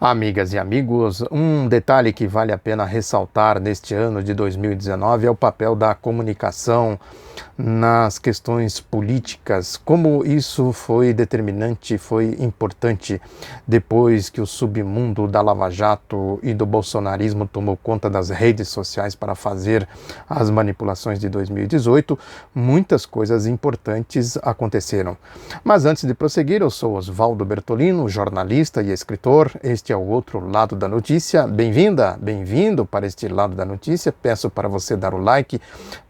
Amigas e amigos, um detalhe que vale a pena ressaltar neste ano de 2019 é o papel da comunicação nas questões políticas, como isso foi determinante, foi importante depois que o submundo da Lava Jato e do bolsonarismo tomou conta das redes sociais para fazer as manipulações de 2018, muitas coisas importantes aconteceram. Mas antes de prosseguir, eu sou Oswaldo Bertolino, jornalista e escritor. Este é o outro lado da notícia. Bem-vinda, bem-vindo para este lado da notícia. Peço para você dar o like,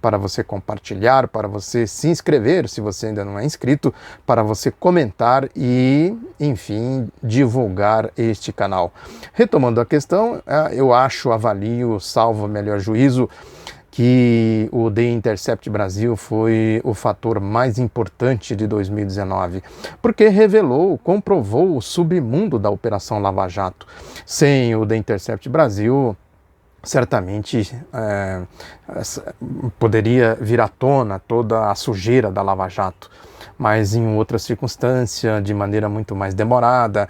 para você compartilhar, para você se inscrever, se você ainda não é inscrito, para você comentar e, enfim, divulgar este canal. Retomando a questão, eu avalio, salvo melhor juízo, que o The Intercept Brasil foi o fator mais importante de 2019, porque revelou, comprovou o submundo da Operação Lava Jato. Sem o The Intercept Brasil, certamente poderia vir à tona toda a sujeira da Lava Jato, mas em outra circunstância, de maneira muito mais demorada.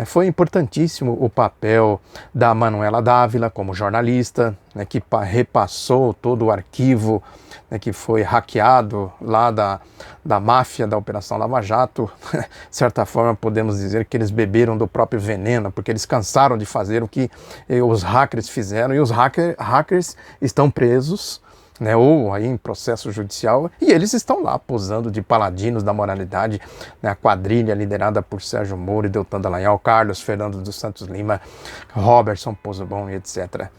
Foi importantíssimo o papel da Manuela Dávila como jornalista, que repassou todo o arquivo que foi hackeado lá da máfia da Operação Lava Jato. De certa forma, podemos dizer que eles beberam do próprio veneno, porque eles cansaram de fazer o que os hackers fizeram, e os hackers estão presos, ou aí em processo judicial, e eles estão lá posando de paladinos da moralidade, a quadrilha liderada por Sérgio Moro e Deltan Dallagnol, Carlos Fernando dos Santos Lima, Robertson Pozzebon e etc.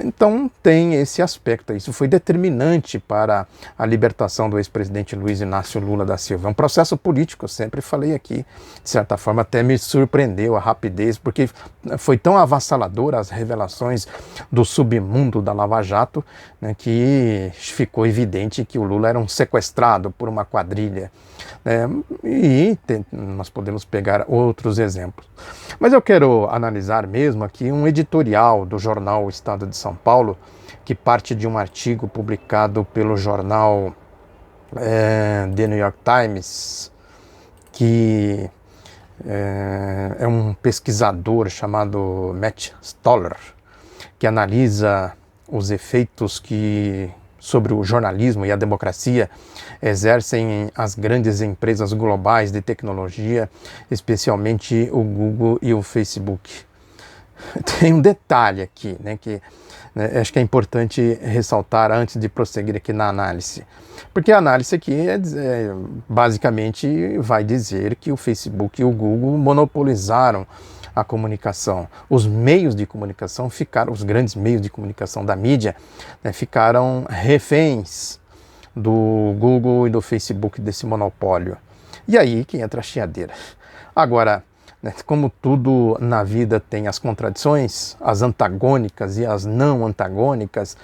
Então tem esse aspecto, isso foi determinante para a libertação do ex-presidente Luiz Inácio Lula da Silva. É um processo político, eu sempre falei aqui, de certa forma até me surpreendeu a rapidez, porque foi tão avassaladora as revelações do submundo da Lava Jato, que ficou evidente que o Lula era um sequestrado por uma quadrilha. Nós podemos pegar outros exemplos. Mas eu quero analisar mesmo aqui um editorial do jornal Estado de São Paulo, que parte de um artigo publicado pelo jornal The New York Times, que é um pesquisador chamado Matt Stoller, que analisa os efeitos sobre o jornalismo e a democracia exercem as grandes empresas globais de tecnologia, especialmente o Google e o Facebook. Tem um detalhe aqui, que acho que é importante ressaltar antes de prosseguir aqui na análise. Porque a análise aqui basicamente vai dizer que o Facebook e o Google monopolizaram a comunicação. Os meios de comunicação os grandes meios de comunicação da mídia, ficaram reféns do Google e do Facebook, desse monopólio. E aí que entra a chiadeira. Agora, como tudo na vida tem as contradições, as antagônicas e as não antagônicas,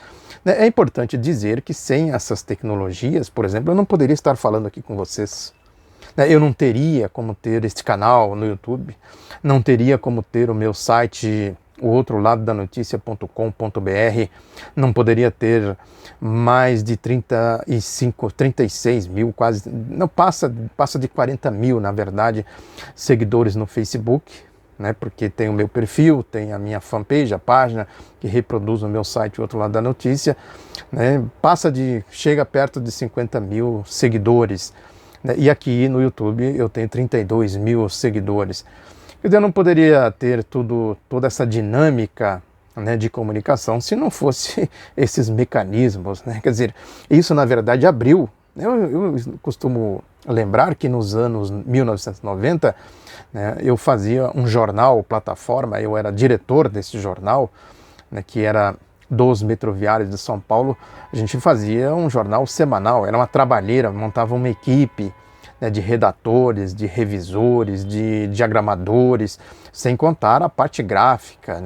é importante dizer que sem essas tecnologias, por exemplo, eu não poderia estar falando aqui com vocês. Eu não teria como ter este canal no YouTube, não teria como ter o meu site, o outro lado da notícia.com.br, não poderia ter mais de 36 mil, quase, não passa de 40 mil, na verdade, seguidores no Facebook, porque tem o meu perfil, tem a minha fanpage, a página que reproduz o meu site, o outro lado da notícia, chega perto de 50 mil seguidores. E aqui no YouTube eu tenho 32 mil seguidores. Eu não poderia ter toda essa dinâmica de comunicação se não fosse esses mecanismos. Quer dizer, isso na verdade abriu. Eu costumo lembrar que nos anos 1990 eu fazia um jornal, plataforma, eu era diretor desse jornal, que era dos Metroviários de São Paulo. A gente fazia um jornal semanal, era uma trabalheira, montava uma equipe de redatores, de revisores, de diagramadores, sem contar a parte gráfica,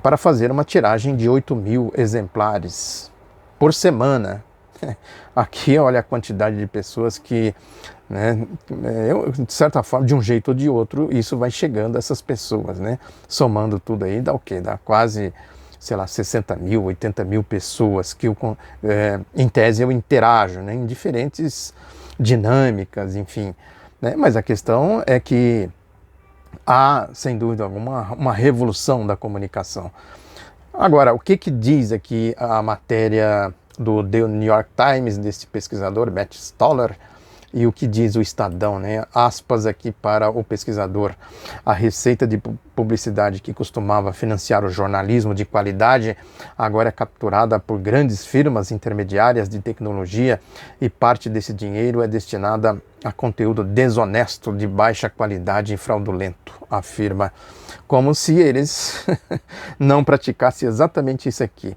para fazer uma tiragem de 8 mil exemplares por semana. Aqui, olha a quantidade de pessoas que, de certa forma, de um jeito ou de outro, isso vai chegando a essas pessoas, somando tudo aí, dá o quê? Dá quase, 60 mil, 80 mil pessoas que, em tese, eu interajo, em diferentes dinâmicas, enfim. Mas a questão é que há, sem dúvida alguma, uma revolução da comunicação. Agora, o que diz aqui a matéria do The New York Times, desse pesquisador, Matt Stoller, e o que diz o Estadão, né? Aspas aqui para o pesquisador. A receita de publicidade que costumava financiar o jornalismo de qualidade agora é capturada por grandes firmas intermediárias de tecnologia e parte desse dinheiro é destinada a conteúdo desonesto, de baixa qualidade e fraudulento, afirma. Como se eles não praticassem exatamente isso aqui.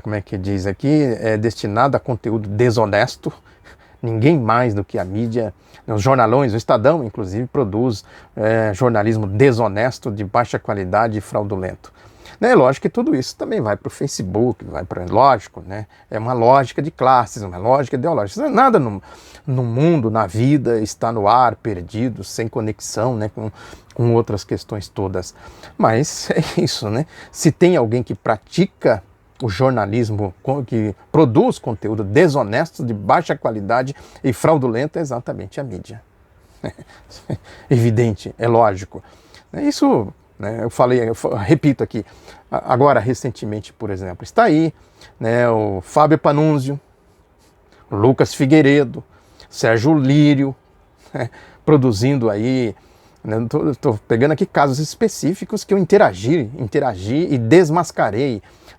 Como é que diz aqui? É destinado a conteúdo desonesto. Ninguém mais do que a mídia, os jornalões, o Estadão, inclusive, produz jornalismo desonesto, de baixa qualidade e fraudulento. Né? Lógico que tudo isso também vai para o Facebook, vai para, lógico, né? É uma lógica de classes, uma lógica ideológica. Nada no mundo, na vida, está no ar, perdido, sem conexão, né? Com outras questões todas. Mas é isso, né? Se tem alguém que pratica o jornalismo, que produz conteúdo desonesto, de baixa qualidade e fraudulento, é exatamente a mídia. Evidente, é lógico. Isso, né, eu repito aqui, agora recentemente, por exemplo, está aí, né, o Fábio Panunzio, o Lucas Figueiredo, Sérgio Lírio, né, produzindo aí, né, estou pegando aqui casos específicos que eu interagi e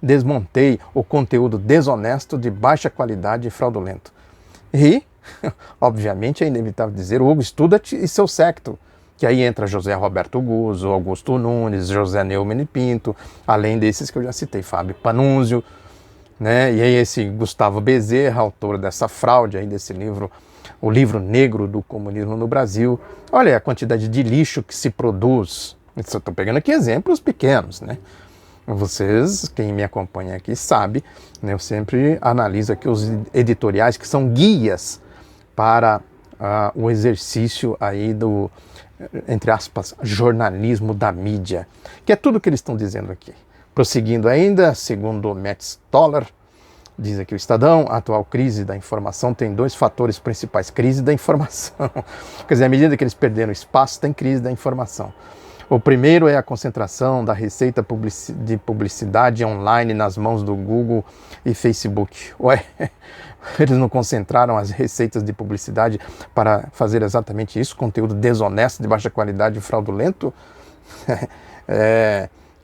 desmontei o conteúdo desonesto, de baixa qualidade e fraudulento. E, obviamente, é inevitável dizer o Hugo Studat e seu séquito, que aí entra José Roberto Guzzo, Augusto Nunes, José Neumann e Pinto, além desses que eu já citei, Fábio Panunzio, né? E aí esse Gustavo Bezerra, autor dessa fraude aí desse livro, o livro negro do comunismo no Brasil. Olha a quantidade de lixo que se produz. Estou pegando aqui exemplos pequenos, né? Vocês, quem me acompanha aqui sabe, né, eu sempre analiso aqui os editoriais que são guias para o exercício aí do, entre aspas, jornalismo da mídia, que é tudo o que eles estão dizendo aqui. Prosseguindo ainda, segundo Matt Stoller, diz aqui o Estadão, a atual crise da informação tem dois fatores principais. Crise da informação. Quer dizer, à medida que eles perderam espaço, tem crise da informação. O primeiro é a concentração da receita de publicidade online nas mãos do Google e Facebook. Ué, eles não concentraram as receitas de publicidade para fazer exatamente isso? Conteúdo desonesto, de baixa qualidade e fraudulento?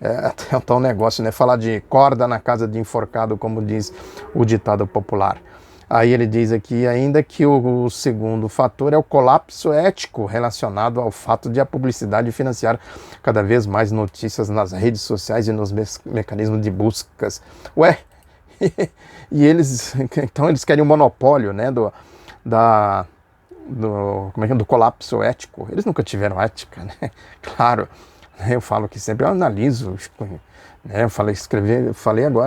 Até um tal negócio, né? Falar de corda na casa de enforcado, como diz o ditado popular. Aí ele diz aqui ainda que o segundo fator é o colapso ético relacionado ao fato de a publicidade financiar cada vez mais notícias nas redes sociais e nos mecanismos de buscas. Ué, e eles, então eles querem um monopólio, né, do colapso ético. Eles nunca tiveram ética, né? Claro, eu falo que sempre eu analiso, eu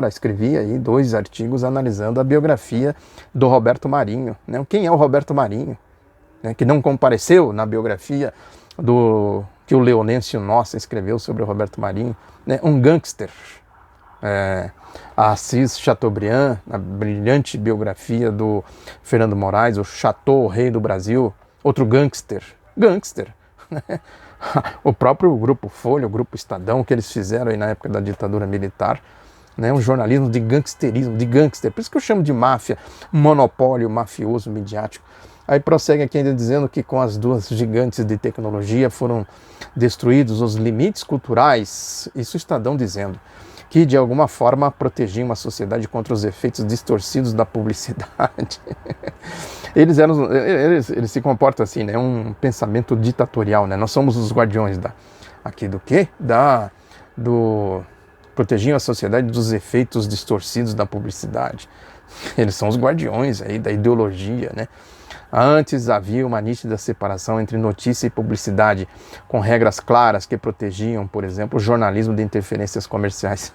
escrevi aí 2 artigos analisando a biografia do Roberto Marinho. Né? Quem é o Roberto Marinho? Né? Que não compareceu na biografia que o Leonêncio Nossa escreveu sobre o Roberto Marinho. Né? Um gangster. A Assis Chateaubriand, a brilhante biografia do Fernando Moraes, o Chateau, o Rei do Brasil. Outro gangster. Gangster. O próprio Grupo Folha, o Grupo Estadão, que eles fizeram aí na época da ditadura militar, né, um jornalismo de gangsterismo, de gangster, por isso que eu chamo de máfia, monopólio mafioso midiático. Aí prossegue aqui ainda dizendo que com as duas gigantes de tecnologia foram destruídos os limites culturais, isso o Estadão dizendo, que de alguma forma protegiam a sociedade contra os efeitos distorcidos da publicidade. Eles se comportam assim, né? Um pensamento ditatorial, né? Nós somos os guardiões do quê? Protegiam a sociedade dos efeitos distorcidos da publicidade. Eles são os guardiões aí da ideologia, né? Antes havia uma nítida separação entre notícia e publicidade, com regras claras que protegiam, por exemplo, o jornalismo de interferências comerciais.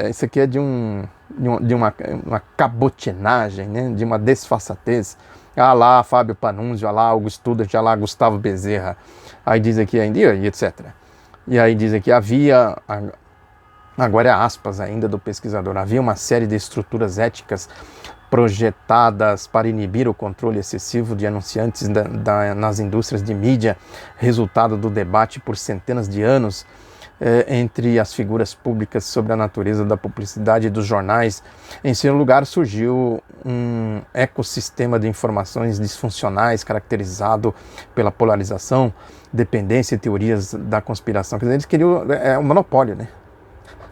Isso aqui é de uma cabotinagem, né? De uma desfaçatez. Ah lá, Fábio Panunzio, ah lá, Augusto Studat, ah lá, Gustavo Bezerra. Aí diz aqui ainda, e etc. E aí diz aqui, agora é aspas ainda do pesquisador, havia uma série de estruturas éticas projetadas para inibir o controle excessivo de anunciantes nas indústrias de mídia, resultado do debate por centenas de anos entre as figuras públicas sobre a natureza da publicidade dos jornais. Em seu lugar surgiu um ecossistema de informações disfuncionais caracterizado pela polarização, dependência e teorias da conspiração. Quer dizer, eles queriam um monopólio, né?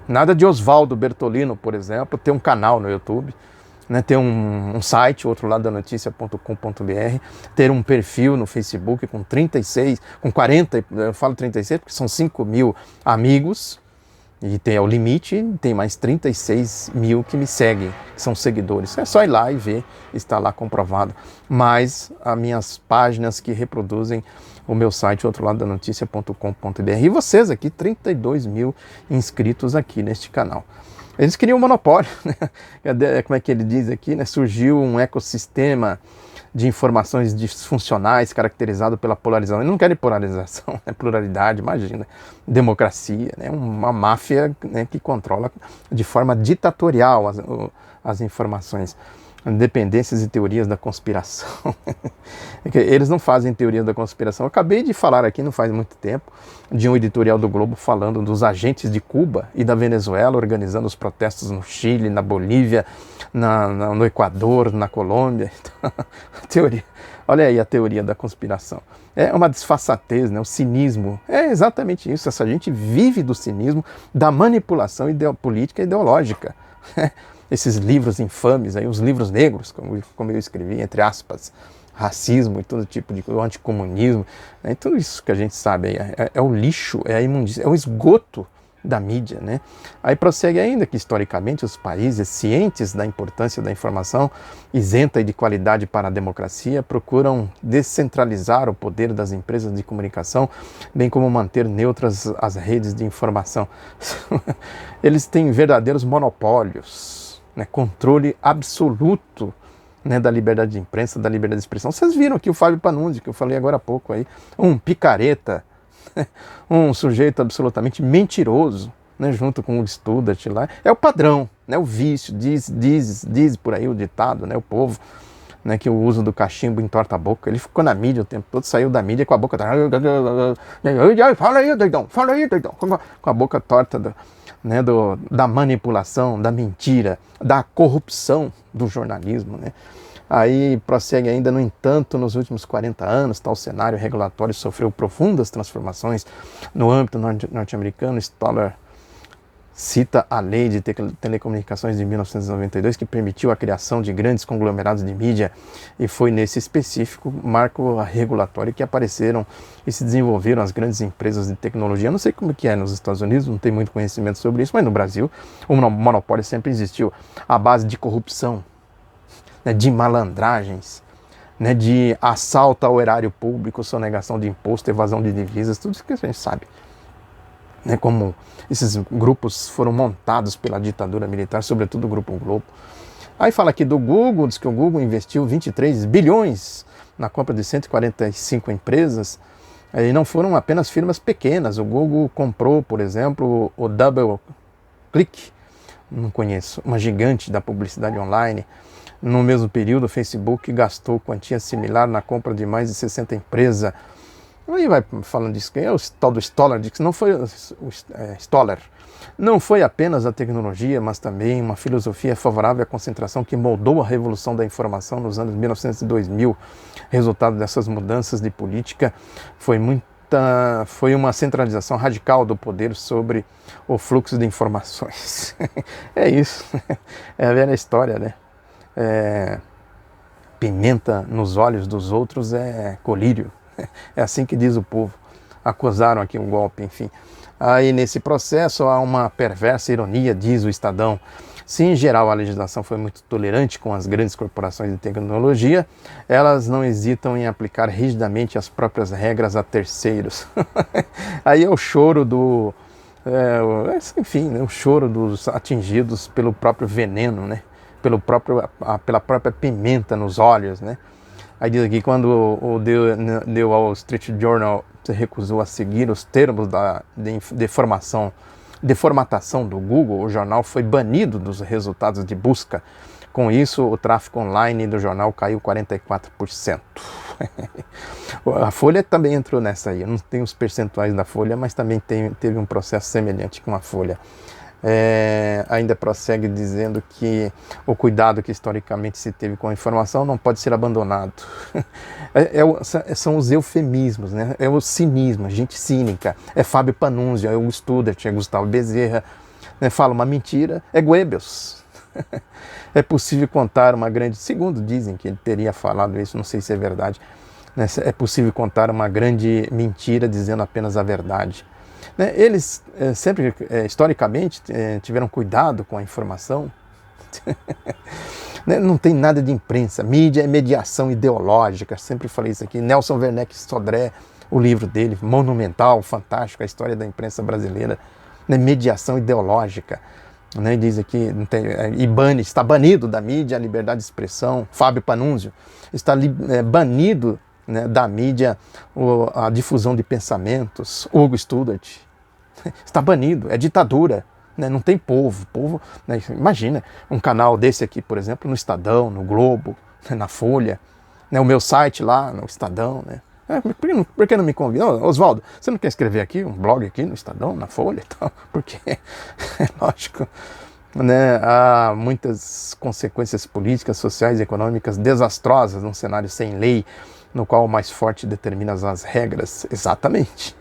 Nada de Oswaldo Bertolino, por exemplo, ter um canal no YouTube, né, ter um site, outroladonoticia.com.br, ter um perfil no Facebook com 40, eu falo 36 porque são 5 mil amigos, e é o limite, tem mais 36 mil que me seguem, que são seguidores. É só ir lá e ver, está lá comprovado. Mas as minhas páginas que reproduzem o meu site, outroladonoticia.com.br. E vocês aqui, 32 mil inscritos aqui neste canal. Eles queriam um monopólio, né? Como é que ele diz aqui, né? Surgiu um ecossistema de informações disfuncionais caracterizado pela polarização. Eles não querem polarização, é pluralidade, imagina. Democracia, né? Uma máfia, né, que controla de forma ditatorial as informações. Dependências e teorias da conspiração. Eles não fazem teoria da conspiração. Eu acabei de falar aqui, não faz muito tempo, de um editorial do Globo falando dos agentes de Cuba e da Venezuela organizando os protestos no Chile, na Bolívia, no Equador, na Colômbia. Teoria. Olha aí a teoria da conspiração. É uma disfarçatez, né? O cinismo. É exatamente isso. Essa gente vive do cinismo, da manipulação política e ideológica. Esses livros infames, aí, os livros negros, como eu escrevi, entre aspas, racismo e todo tipo de anticomunismo, né? Tudo isso que a gente sabe é o lixo, é a imundícia, é o esgoto da mídia, né? Aí prossegue ainda que, historicamente, os países cientes da importância da informação isenta e de qualidade para a democracia procuram descentralizar o poder das empresas de comunicação, bem como manter neutras as redes de informação. Eles têm verdadeiros monopólios, né? Controle absoluto, né, da liberdade de imprensa, da liberdade de expressão. Vocês viram aqui o Fábio Panunzi, que eu falei agora há pouco aí, um picareta, um sujeito absolutamente mentiroso, né, junto com o Studart lá. É o padrão, né, o vício, diz por aí o ditado, né, o povo, né, que o uso do cachimbo entorta a boca. Ele ficou na mídia o tempo todo, saiu da mídia com a boca... Fala aí, doidão, com a boca torta né, da manipulação, da mentira, da corrupção do jornalismo, né? Aí prossegue ainda, no entanto, nos últimos 40 anos, tal cenário regulatório sofreu profundas transformações no âmbito norte-americano. Stoller cita a Lei de Telecomunicações de 1992, que permitiu a criação de grandes conglomerados de mídia, e foi nesse específico marco regulatório que apareceram e se desenvolveram as grandes empresas de tecnologia. Eu não sei como que é nos Estados Unidos, não tenho muito conhecimento sobre isso, mas no Brasil o monopólio sempre existiu, à base de corrupção, né, de malandragens, né, de assalto ao erário público, sonegação de imposto, evasão de divisas, tudo isso que a gente sabe. Né, como esses grupos foram montados pela ditadura militar, sobretudo o Grupo Globo. Aí fala aqui do Google, diz que o Google investiu 23 bilhões na compra de 145 empresas, e não foram apenas firmas pequenas. O Google comprou, por exemplo, o DoubleClick, não conheço, uma gigante da publicidade online. No mesmo período, o Facebook gastou quantia similar na compra de mais de 60 empresas. Aí vai falando disso, quem é o tal do Stoller, diz que não foi Stoller. Não foi apenas a tecnologia, mas também uma filosofia favorável à concentração que moldou a revolução da informação nos anos 1900 e 2000. Resultado dessas mudanças de política foi uma centralização radical do poder sobre o fluxo de informações. É isso, é a velha história, né? Pimenta nos olhos dos outros é colírio. É assim que diz o povo. Acusaram aqui um golpe, enfim. Aí nesse processo há uma perversa ironia, diz o Estadão. Se em geral a legislação foi muito tolerante com as grandes corporações de tecnologia, elas não hesitam em aplicar rigidamente as próprias regras a terceiros. Aí é o choro enfim, né, o choro dos atingidos pelo próprio veneno, né? Pela própria pimenta nos olhos, né? Aí diz aqui, quando o The Wall Street Journal se recusou a seguir os termos de formatação do Google, o jornal foi banido dos resultados de busca, Com isso, o tráfego online do jornal caiu 44%. A Folha também entrou nessa aí. Eu não tenho os percentuais da Folha, mas também teve um processo semelhante com a Folha. Ainda prossegue dizendo que o cuidado que historicamente se teve com a informação não pode ser abandonado. São os eufemismos, né? É o cinismo, gente cínica. É Fábio Panunzio, é o Studart, é Gustavo Bezerra. Né? Fala uma mentira, é Goebbels. É possível contar uma grande... Segundo dizem que ele teria falado isso, não sei se é verdade. Né? É possível contar uma grande mentira dizendo apenas a verdade. Eles sempre, historicamente, tiveram cuidado com a informação. Não tem nada de imprensa. Mídia é mediação ideológica. Sempre falei isso aqui. Nelson Werneck Sodré, o livro dele, monumental, fantástico, a história da imprensa brasileira. Mediação ideológica. Diz aqui, está banido da mídia a liberdade de expressão. Fábio Panunzio está banido, né, da mídia a difusão de pensamentos. Hugo Studart está banido, é ditadura, né? Não tem povo, né? Imagina um canal desse aqui, por exemplo, no Estadão, no Globo, né, na Folha, né? O meu site lá no Estadão, né? Por que não me convida? Oswaldo, você não quer escrever aqui um blog aqui no Estadão, na Folha e tal? Porque, lógico, né, há muitas consequências políticas, sociais e econômicas desastrosas num cenário sem lei, no qual o mais forte determina as regras. Exatamente.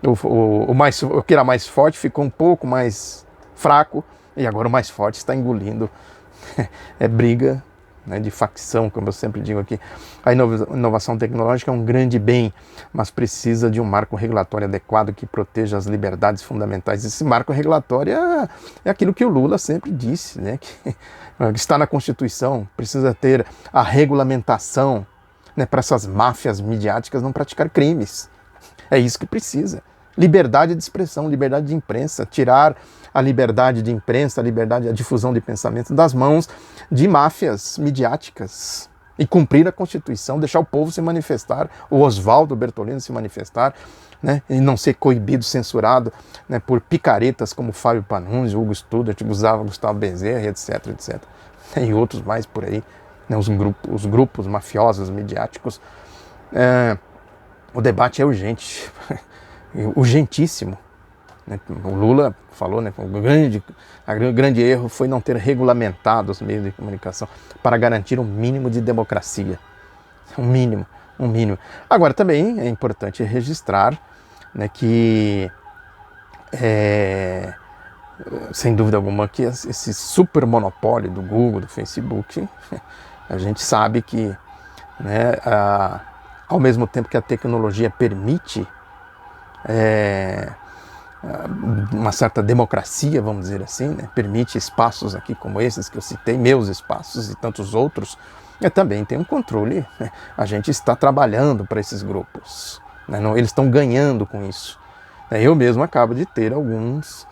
O que era mais forte ficou um pouco mais fraco, e agora o mais forte está engolindo. É briga, né, de facção, como eu sempre digo aqui. A inovação tecnológica é um grande bem, mas precisa de um marco regulatório adequado que proteja as liberdades fundamentais. Esse marco regulatório é aquilo que o Lula sempre disse, né, que está na Constituição. Precisa ter a regulamentação, né, para essas máfias midiáticas não praticar crimes. É isso que precisa. Liberdade de expressão, liberdade de imprensa, tirar a liberdade de imprensa, a difusão de pensamento das mãos de máfias midiáticas e cumprir a Constituição, deixar o povo se manifestar, o Oswaldo Bertolino se manifestar, né, e não ser coibido, censurado, né, por picaretas como Fábio Panunzio, Hugo Studart, Gustavo Bezerra, etc, etc. E outros mais por aí, né, os grupos mafiosos midiáticos. O debate é urgente, urgentíssimo. O Lula falou, né, o grande erro foi não ter regulamentado os meios de comunicação para garantir um mínimo de democracia. Um mínimo. Agora, também é importante registrar, né, que, sem dúvida alguma, que esse super monopólio do Google, do Facebook, a gente sabe que, né, ao mesmo tempo que a tecnologia permite uma certa democracia, vamos dizer assim, né? Permite espaços aqui como esses que eu citei, meus espaços e tantos outros, também tem um controle, né? A gente está trabalhando para esses grupos, né? Eles estão ganhando com isso. Eu mesmo acabo de ter algumas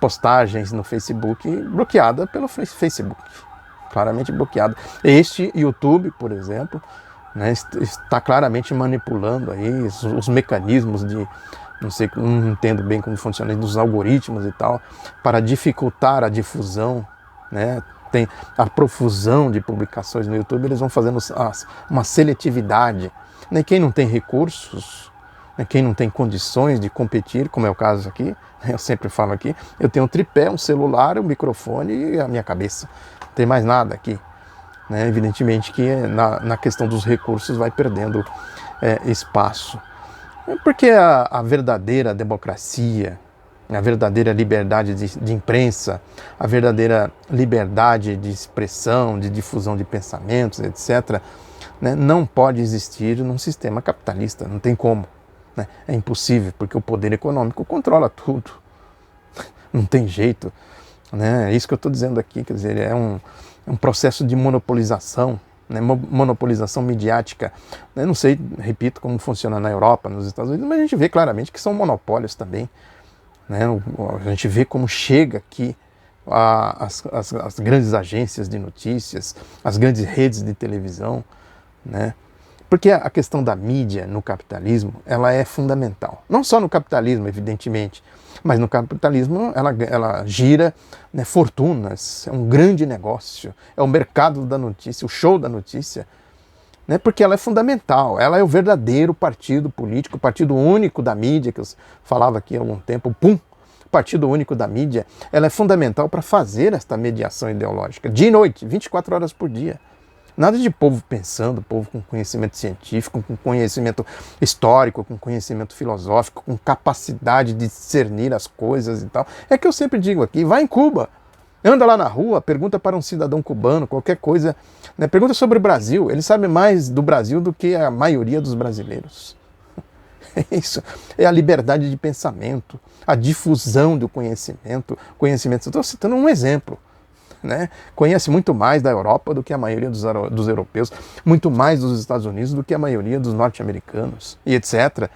postagens no Facebook bloqueada pelo Facebook, claramente bloqueada. Este YouTube, por exemplo, né, está claramente manipulando aí os mecanismos de, não entendo bem como funciona, dos algoritmos e tal, para dificultar a difusão, né? Tem a profusão de publicações no YouTube, eles vão fazendo uma seletividade, né? Quem não tem recursos, né? Quem não tem condições de competir, como é o caso aqui, eu sempre falo aqui, eu tenho um tripé, um celular, um microfone e a minha cabeça, não tem mais nada aqui. Né? Evidentemente que na questão dos recursos vai perdendo espaço. Porque a verdadeira democracia, a verdadeira liberdade de imprensa, a verdadeira liberdade de expressão, de difusão de pensamentos, etc., né, não pode existir num sistema capitalista, não tem como. Né? É impossível, porque o poder econômico controla tudo. Não tem jeito. Né? É isso que eu estou dizendo aqui, quer dizer, é um processo de monopolização, né, monopolização midiática. Eu não sei, repito, como funciona na Europa, nos Estados Unidos, mas a gente vê claramente que são monopólios também. Né? A gente vê como chega aqui as grandes agências de notícias, as grandes redes de televisão, né, Porque a questão da mídia no capitalismo, ela é fundamental. Não só no capitalismo, evidentemente, mas no capitalismo ela gira, né, fortunas, é um grande negócio, é o mercado da notícia, o show da notícia, né, porque ela é fundamental, ela é o verdadeiro partido político, o partido único da mídia, que eu falava aqui há algum tempo, o partido único da mídia, ela é fundamental para fazer esta mediação ideológica, dia e noite, 24 horas por dia. Nada de povo pensando, povo com conhecimento científico, com conhecimento histórico, com conhecimento filosófico, com capacidade de discernir as coisas e tal. É que eu sempre digo aqui, vai em Cuba, anda lá na rua, pergunta para um cidadão cubano, qualquer coisa, né? Pergunta sobre o Brasil, ele sabe mais do Brasil do que a maioria dos brasileiros. Isso é a liberdade de pensamento, a difusão do conhecimento. Estou citando um exemplo. Né? Conhece muito mais da Europa do que a maioria dos europeus, muito mais dos Estados Unidos do que a maioria dos norte-americanos, e etc.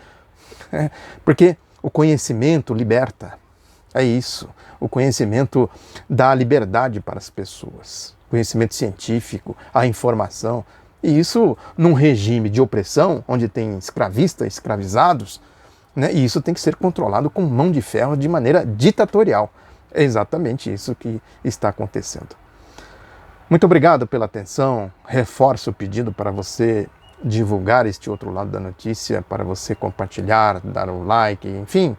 Porque o conhecimento liberta, é isso. O conhecimento dá liberdade para as pessoas, o conhecimento científico, a informação, e isso num regime de opressão, onde tem escravistas, escravizados, né? E isso tem que ser controlado com mão de ferro de maneira ditatorial. É exatamente isso que está acontecendo. Muito obrigado pela atenção. Reforço o pedido para você divulgar este outro lado da notícia, para você compartilhar, dar o like, enfim,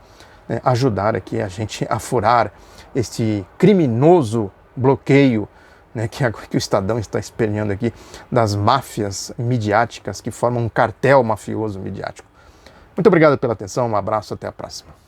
né, ajudar aqui a gente a furar este criminoso bloqueio, né, que o Estadão está esperneando aqui, das máfias midiáticas que formam um cartel mafioso midiático. Muito obrigado pela atenção, um abraço, até a próxima.